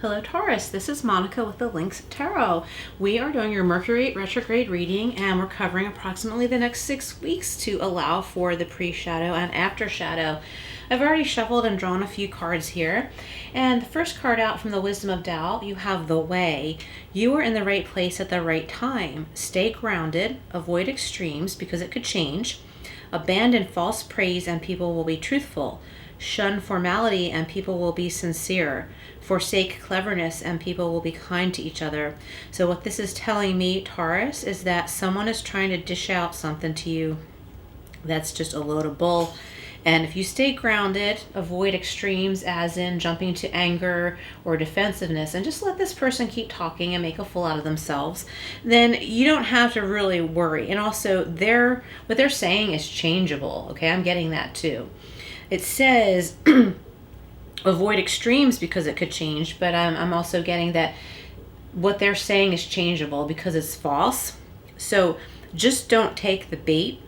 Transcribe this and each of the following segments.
Hello Taurus, this is Monica with the Lynx Tarot. We are doing your Mercury retrograde reading and we're covering approximately the next 6 weeks to allow for the pre-shadow and after shadow. I've already shuffled and drawn a few cards here. And the first card out from the Wisdom of Tao, you have the Way. You are in the right place at the right time. Stay grounded, avoid extremes because it could change. Abandon false praise and people will be truthful. Shun formality and people will be sincere. Forsake cleverness and people will be kind to each other. So what this is telling me, Taurus, is that someone is trying to dish out something to you that's just a load of bull. And if you stay grounded, avoid extremes as in jumping to anger or defensiveness, and just let this person keep talking and make a fool out of themselves, then you don't have to really worry. And also, what they're saying is changeable. Okay, I'm getting that too. It says avoid extremes because it could change, but I'm also getting that what they're saying is changeable because it's false. So just don't take the bait.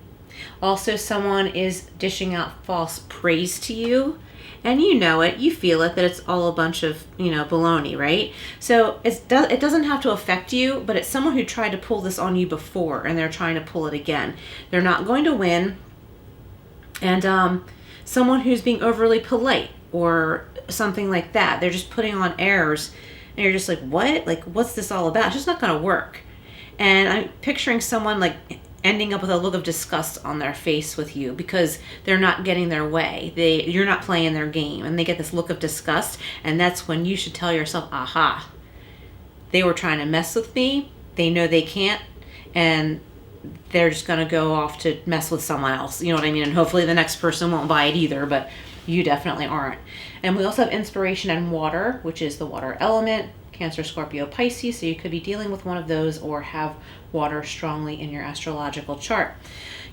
Also, someone is dishing out false praise to you, and you know it, you feel it, that it's all a bunch of, baloney, right? So it doesn't have to affect you, but it's someone who tried to pull this on you before, and they're trying to pull it again. They're not going to win, and someone who's being overly polite or something like that. They're just putting on airs, and you're just like, what? Like, what's this all about? It's just not going to work. And I'm picturing someone like ending up with a look of disgust on their face with you because they're not getting their way. You're not playing their game, and they get this look of disgust, and that's when you should tell yourself, aha, they were trying to mess with me. They know they can't, and they're just going to go off to mess with someone else. You know what I mean? And hopefully the next person won't buy it either, but you definitely aren't. And we also have inspiration and water, which is the water element, Cancer, Scorpio, Pisces. So you could be dealing with one of those or have water strongly in your astrological chart.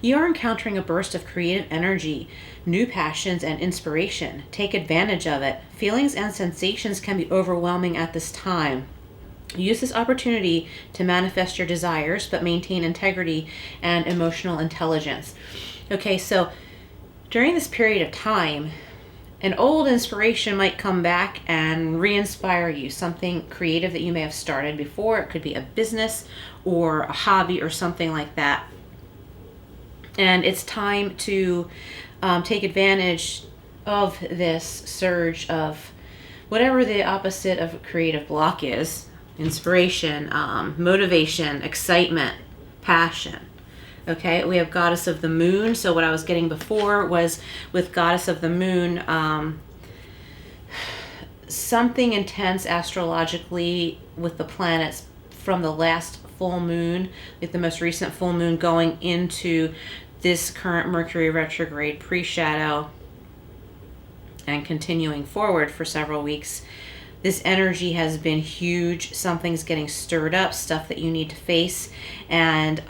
You are encountering a burst of creative energy, new passions, and inspiration. Take advantage of it. Feelings and sensations can be overwhelming at this time. Use this opportunity to manifest your desires, but maintain integrity and emotional intelligence. Okay, so during this period of time, an old inspiration might come back and re-inspire you, something creative that you may have started before. It could be a business or a hobby or something like that. And it's time to take advantage of this surge of whatever the opposite of a creative block is. Inspiration, motivation, excitement, passion. Okay, we have Goddess of the Moon. So what I was getting before was with Goddess of the Moon, something intense astrologically with the planets from the last full moon, like the most recent full moon going into this current Mercury retrograde pre-shadow and continuing forward for several weeks. This energy has been huge. Something's getting stirred up, stuff that you need to face. And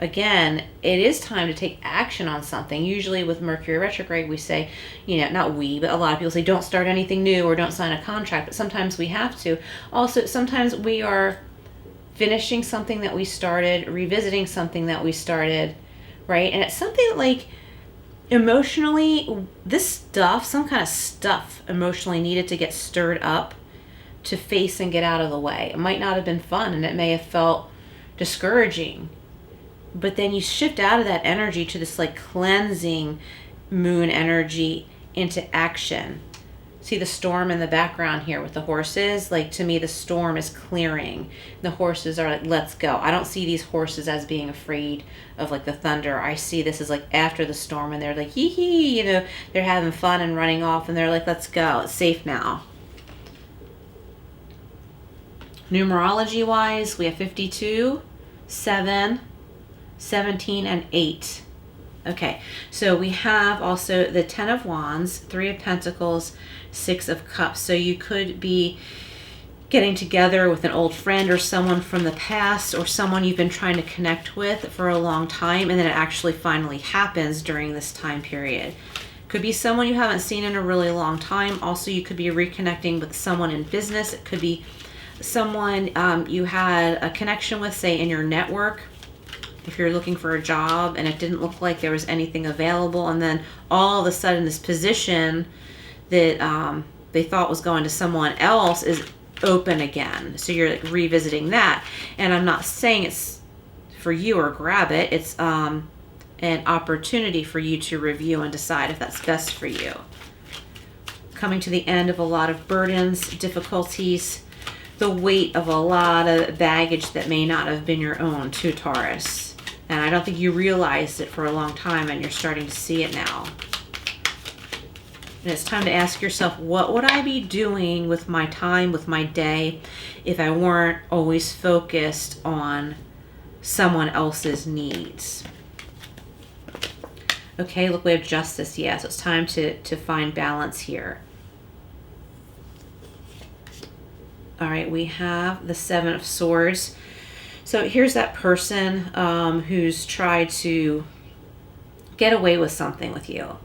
again, it is time to take action on something. Usually with Mercury retrograde, we say, not we, but a lot of people say don't start anything new or don't sign a contract. But sometimes we have to. Also, sometimes we are finishing something that we started, revisiting something that we started, right? And it's something like emotionally, this stuff, some kind of stuff emotionally needed to get stirred up to face and get out of the way. It might not have been fun and it may have felt discouraging, but then you shift out of that energy to this like cleansing moon energy into action. See the storm in the background here with the horses? Like, to me, the storm is clearing. The horses are like, let's go. I don't see these horses as being afraid of like the thunder. I see this as like after the storm and they're like, hee hee, they're having fun and running off and they're like, let's go. It's safe now. Numerology wise, we have 52, 7, 17, and 8. Okay, so we have also the 10 of Wands, 3 of Pentacles, 6 of Cups. So you could be getting together with an old friend or someone from the past or someone you've been trying to connect with for a long time, and then it actually finally happens during this time period. Could be someone you haven't seen in a really long time. Also, you could be reconnecting with someone in business. It could be someone you had a connection with, say, in your network. If you're looking for a job and it didn't look like there was anything available, and then all of a sudden this position that they thought was going to someone else is open again. So you're like revisiting that. And I'm not saying it's for you or grab it. It's an opportunity for you to review and decide if that's best for you. Coming to the end of a lot of burdens, difficulties, the weight of a lot of baggage that may not have been your own too, Taurus. And I don't think you realized it for a long time, and you're starting to see it now. And it's time to ask yourself, what would I be doing with my time, with my day, if I weren't always focused on someone else's needs? Okay, look, we have justice. Yeah, so it's time to find balance here. All right, we have the Seven of Swords. So here's that person who's tried to get away with something with you,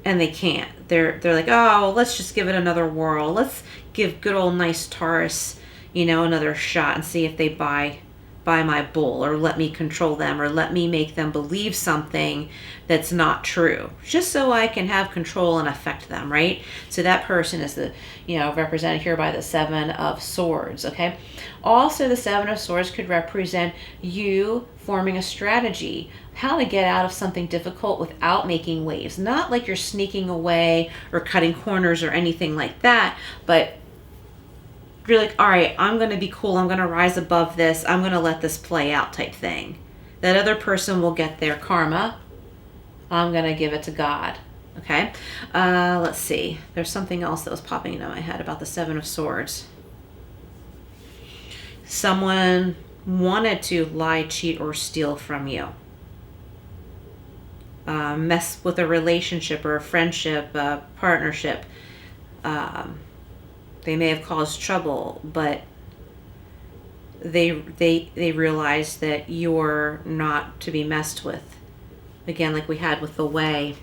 and they can't. They're like, oh, let's just give it another whirl. Let's give good old nice Taurus, you know, another shot and see if they buy my bull, or let me control them, or let me make them believe something that's not true, just so I can have control and affect them, right? So that person is the, you know, represented here by the Seven of Swords, okay? Also, the Seven of Swords could represent you forming a strategy, how to get out of something difficult without making waves. Not like you're sneaking away or cutting corners or anything like that, but you're like, all right, I'm going to be cool. I'm going to rise above this. I'm going to let this play out type thing. That other person will get their karma. I'm going to give it to God. Okay. Let's see. There's something else that was popping into my head about the Seven of Swords. Someone wanted to lie, cheat, or steal from you. Mess with a relationship or a friendship, a partnership. They may have caused trouble, but they realize that you're not to be messed with. Again, like we had with the Way,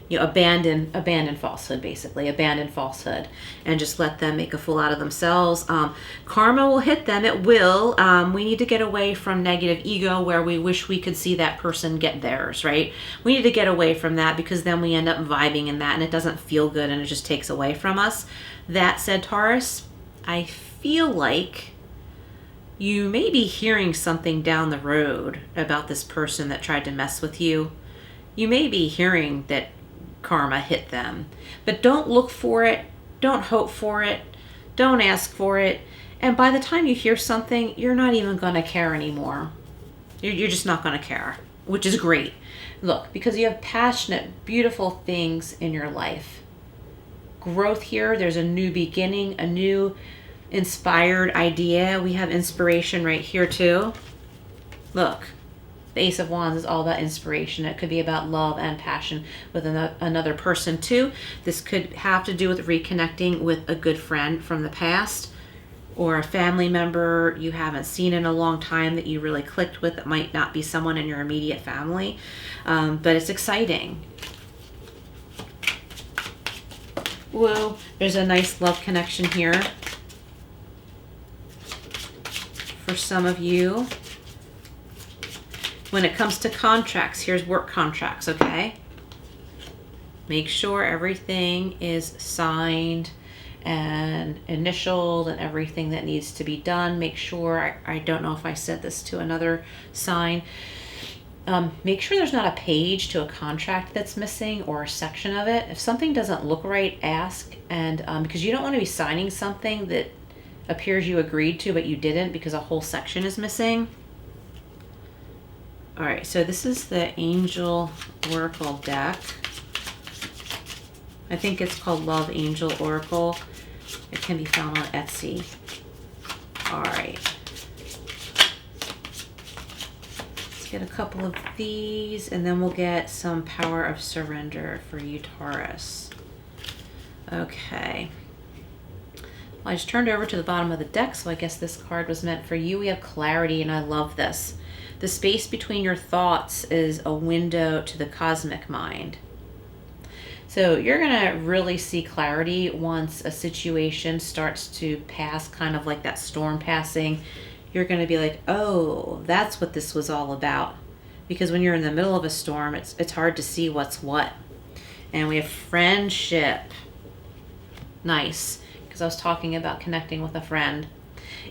you know, abandon falsehood, basically. Abandon falsehood and just let them make a fool out of themselves. Karma will hit them. It will. We need to get away from negative ego where we wish we could see that person get theirs, right? We need to get away from that, because then we end up vibing in that and it doesn't feel good and it just takes away from us. That said, Taurus, I feel like you may be hearing something down the road about this person that tried to mess with you. You may be hearing that karma hit them, but don't look for it, don't hope for it, don't ask for it, and by the time you hear something, you're not even going to care anymore. You're just not going to care, which is great. Look, because you have passionate, beautiful things in your life. Growth here, there's a new beginning, a new inspired idea. We have inspiration right here too. Look. The Ace of Wands is all about inspiration. It could be about love and passion with another person too. This could have to do with reconnecting with a good friend from the past, or a family member you haven't seen in a long time that you really clicked with. That might not be someone in your immediate family, but it's exciting. Whoa, there's a nice love connection here for some of you. When it comes to contracts, here's work contracts, okay? Make sure everything is signed and initialed and everything that needs to be done. Make sure, I don't know if I said this to another sign, make sure there's not a page to a contract that's missing or a section of it. If something doesn't look right, ask, and because you don't want to be signing something that appears you agreed to but you didn't, because a whole section is missing. All right, so this is the Angel Oracle deck. I think it's called Love Angel Oracle. It can be found on Etsy. All right. Let's get a couple of these, and then we'll get some Power of Surrender for you, Taurus. Okay. Well, I just turned over to the bottom of the deck, so I guess this card was meant for you. We have clarity, and I love this. The space between your thoughts is a window to the cosmic mind. So you're going to really see clarity once a situation starts to pass, kind of like that storm passing. You're going to be like, oh, that's what this was all about. Because when you're in the middle of a storm, it's hard to see what's what. And we have friendship. Nice. because I was talking about connecting with a friend.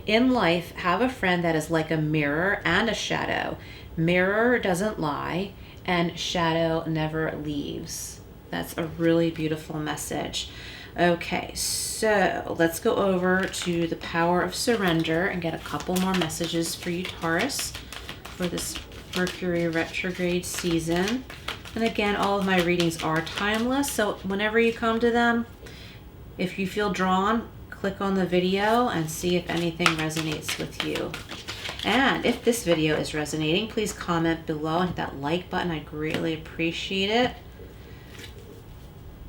In life, have a friend that is like a mirror and a shadow. Mirror doesn't lie, and shadow never leaves. That's a really beautiful message. Okay, so let's go over to the power of surrender and get a couple more messages for you, Taurus, for this Mercury retrograde season. And again, all of my readings are timeless, so whenever you come to them, if you feel drawn, click on the video and see if anything resonates with you. And if this video is resonating, please comment below and hit that like button. I greatly appreciate it.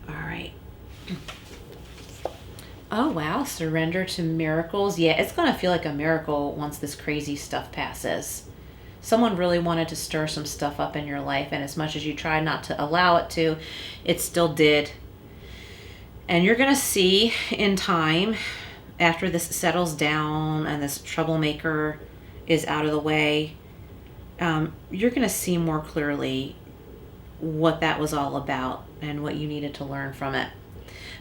All right. Oh, wow. Surrender to miracles. Yeah, it's going to feel like a miracle once this crazy stuff passes. Someone really wanted to stir some stuff up in your life, and as much as you tried not to allow it to, it still did. And you're going to see in time, after this settles down and this troublemaker is out of the way, you're going to see more clearly what that was all about and what you needed to learn from it.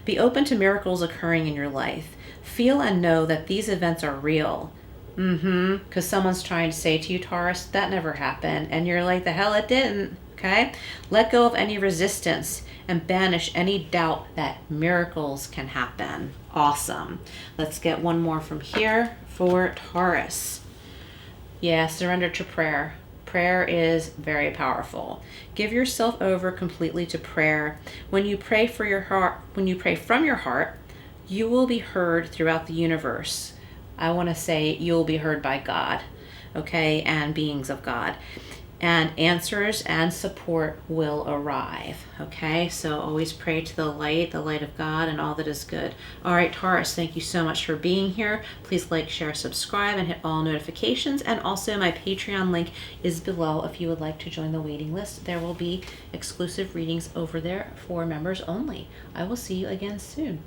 Be open to miracles occurring in your life. Feel and know that these events are real. Because someone's trying to say to you, Taurus, that never happened. And you're like, the hell it didn't. Okay? Let go of any resistance and banish any doubt that miracles can happen. Awesome. Let's get one more from here for Taurus. Yeah, surrender to prayer. Prayer is very powerful. Give yourself over completely to prayer. When you pray for your heart, when you pray from your heart, you will be heard throughout the universe. I want to say you will be heard by God, okay, and beings of God. And answers and support will arrive, okay? So always pray to the light of God and all that is good. All right, Taurus, thank you so much for being here. Please like, share, subscribe, and hit all notifications. And also my Patreon link is below if you would like to join the waiting list. There will be exclusive readings over there for members only. I will see you again soon.